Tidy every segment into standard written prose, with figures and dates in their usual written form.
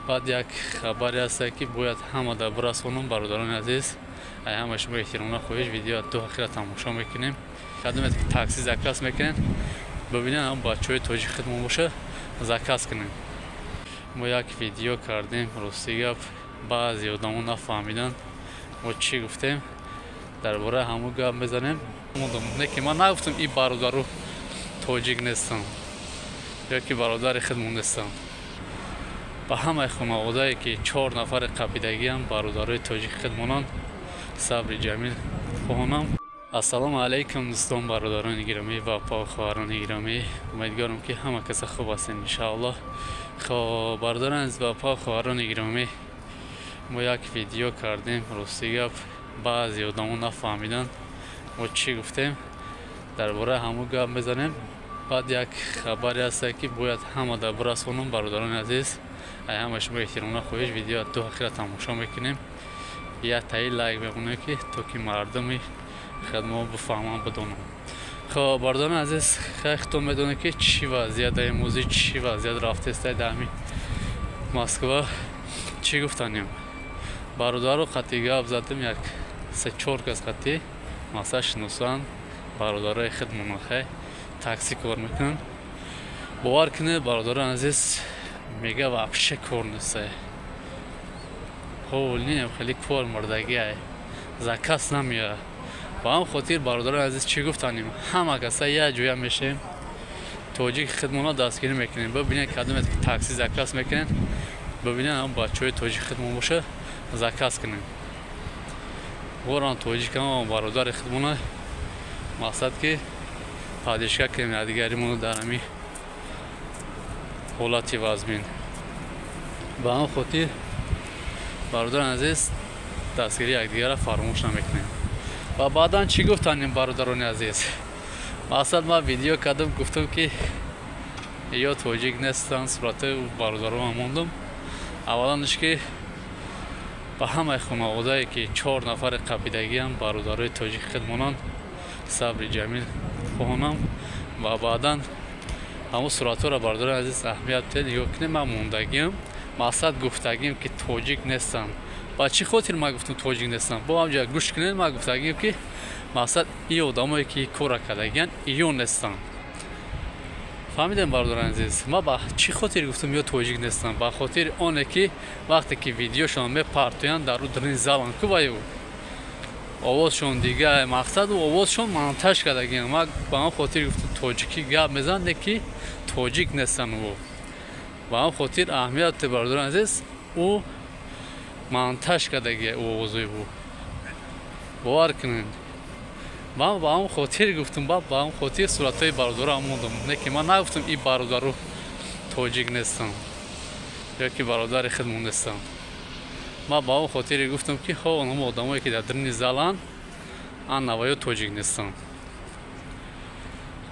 بعد یک خبری است که باید همه در برسونم برادران عزیز. همه شما احترام خواهش ویدیو تو آخر تماشا میکنیم. خدمت که تاکسی زکاس میکنن ببینن هم بچهای تاجیک خدمت باشه زکاس کنن. ما یک ویدیو کردیم راستی گپ بعضی آدما نفهمیدن ما چی گفتیم درباره همون گپ بزنیم. نه که من نگفتم این برادرو تاجیک نیستن یا که برادر خدمت نیستن. با همه خانواده‌ای که 4 نفر قبیلگی هم برادرای تاجیک خدمتان صبر جمیل خواهانم. السلام علیکم دوستان برادران گرامی و خواهران گرامی. امیدوارم که همه کس خوب هستین ان شاء الله. خب برادران و خواهران گرامی ما یک ویدیو کردیم راستی گپ بعضی آدما نفهمیدن ما چی گفتیم درباره همون گپ بزنیم. بعد یک خبری است که باید همه در برسونم برادران عزیز. همه شما احترام خواهش ویدیو تو آخر تماشا میکنیم. یا تایی لایک بکنه که تو که مردمی خدمت بفهمم بدونم. خب برادران عزیز خیلی میدونه که چی وضعیت امروزی چی وضعیت رفته است در مسکو. چی گفتنیم برادر رو خطی گپ زدیم یک 3-4 کس خطی مثلا شناسان برادرای خدمت تاکسی کار میکنن. باور کنه برادران عزیز میگه واپشه کار نیست. خب خیلی کار مردگی زکاس نمیاره. با هم خاطر برادران عزیز چی گفتنیم همه کسا یه جویا میشیم تاجیک خدمات دستگیری میکنیم. ببینید کدوم تاکسی زکاس میکنن ببینید هم بچهای تاجیک خدمت باشه زکاس کنن. وران تاجیک هم برادر خدمت مقصد که پادشاه کنیم دیگری مونو در همی حالتی وزمین. با هم خاطر برادران عزیز دستگیری یکدیگر را فراموش نمیکنیم. و بعدا چی گفتنیم برادران عزیز مقصد ما ویدیو کردم گفتم که یا تاجیک نیستن صورت برادران موندم. اولانش که با همه خانواده‌ای که 4 نفر قبیلگی هم برادرای تاجیک خدمتان صبر جمیل خواهانم. و بعدا همون صورت را برادران عزیز اهمیت بده یا که من موندگیم مقصد گفتگیم که تاجیک نیستن. با چی خاطر ما گفتم تاجیک نیستن با همجا گوش کنید ما گفتگیم که مقصد این آدمایی که کار کردگن ایون نیستن. فهمیدم برادران عزیز ما با چی خاطر گفتم یا تاجیک نیستن؟ با خاطر آنه که وقتی که ویدیوشون میپرتوین در رو درین زالن که بایو آوازشون دیگه مقصد و آوازشون منتش کردگین. ما با هم خاطر گفتم تاجیکی گپ میزنه که تاجیک نیستن و با هم خاطر اهمیت برادران عزیز او منتش کردگی او آوازوی بو باور کنین. من با هم خاطر گفتم با هم خاطر صورتای برادر هم موندم. نه که من نگفتم این برادر رو تاجیک نیستم یا که برادر خدمت نیستم. من با هم خاطر گفتم که ها اونم آدمایی که در درنی زالن آن نوای تاجیک نیستن.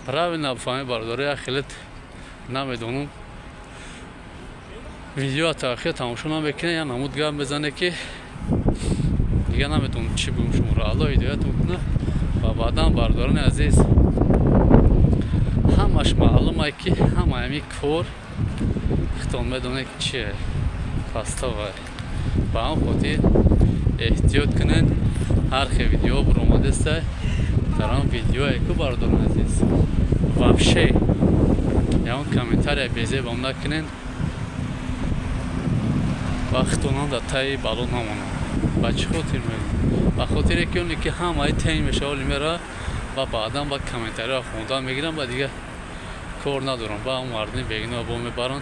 برای نفهمی برادرای خیلیت نمیدونم ویدیو تا تماشا نمیکنه یا نمود گام بزنه که دیگه نمیتونم چی بگم شما را الله هدایت میکنه. و بعدا برادران عزیز همش معلومه که همه همی کار اختان میدونه که چیه پستا و با هم خاطر احتیاط کنن. هر خی ویدیو برآمده است در آن ویدیو اکو برادران عزیز وابشه یا اون کامنتار بیزه بام نکنن وقتونان در تای بالون نمونه. با چی خاطر میگم؟ با خاطر که اونی که همه تین میشه حالی میره و بعدا با کامنتاری ها خوندن میگیرن و دیگه کار ندارم با اون مردمی بگیرن و با میبرن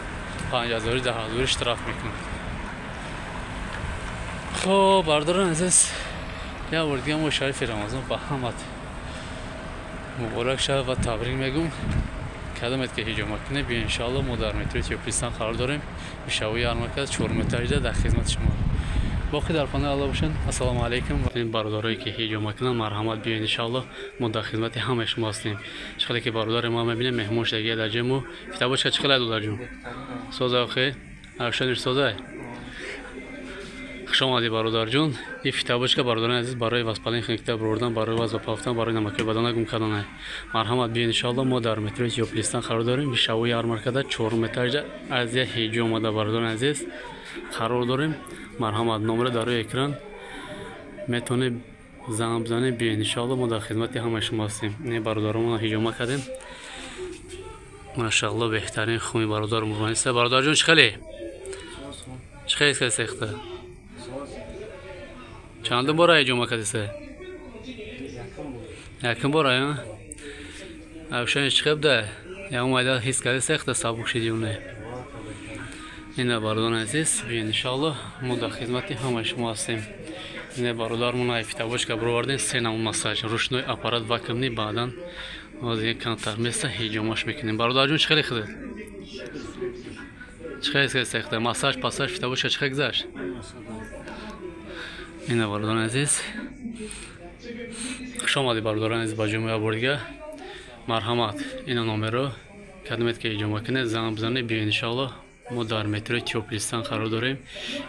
5000 10,000 اشتراک میکنن. خب برادران عزیز یا وردی ما شریف رمضان با همت مبارک شد و تبریک میگم. کدامت که هیچ مکنه بیا انشالله ما در مترو تیوپیستان قرار داریم. میشوی هر مرکز 4 متر در خدمت شما. باقی در پناه الله باشین. السلام علیکم. این برادرایی که هیچ مکنه مرحمت بیا انشالله ما در خدمت همه شما هستیم. چقدر که برادر ما میبینه مهمون شدگی در جمع کتابش چقدر دلار جون سوزه آخه ارشدش سوزه خوش آمدی برادر جون. این کتابش که برادران عزیز برای واسپالین خن کتاب بردن برای واسه پافتن برای نمک بدن گم کردن مرحمت بیا انشالله ما در مترو تیوپیستان قرار داریم. شوی هر مرکز 4 متر از هیچ اومده برادران عزیز қарор дорем. Марҳамат, номера дар рӯи экран метавонед занг бизанед, биёед. Иншоалло мо дар хизмати ҳамаи шумо ҳастем. ин бародаронро ҳиҷома кардем. Машаалло, беҳтарин хуни бародар мурониса. Бародарҷон чӣ хеле? Чӣ хеле сехта? Чандум бора ҳиҷома кардиса? Якум бора, я? Авшани чӣ хебда? Я омайда ҳис карди сехта сабук шиди ё не? Ина бародарон азиз, биёед иншоалло мо дар хизмати ҳамаи шумо ҳастем. ина бародармон фитовочка бировардем, 3 намун массаж, ручной аппарат вакуумни, баъдан ҳозир камтар меса ҳиҷомаш мекунем. Бародарҷон чӣ хеле худед? Чӣ хеле сехта? Массаж, пассаж, фитовочка чӣ хеле гузашт? ина бародарон азиз, хуш омадед бародарон азиз ба ҷумаи бор дига. Марҳамат, ина номеро кадомед ки ҳиҷома кунед, занг бизанед, биёед иншоалло. мо дар метрои Теоплистан қарор дорем.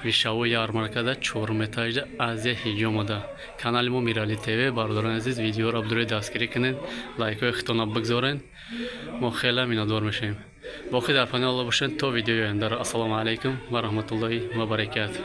Вишавои ярмаркада 4 этажда Азия ҳиҷомада. Канали мо Мирали ТВ. Бародарон азиз, видеоро абдурӯи дастгирӣ кунед, лайкҳои хитона бигзорен. мо хеле миннатдор мешавем. боқӣ дар панел Алло бошед то видеои ояндаро. Ассалому алайкум ва раҳматуллоҳи ва баракатуҳ.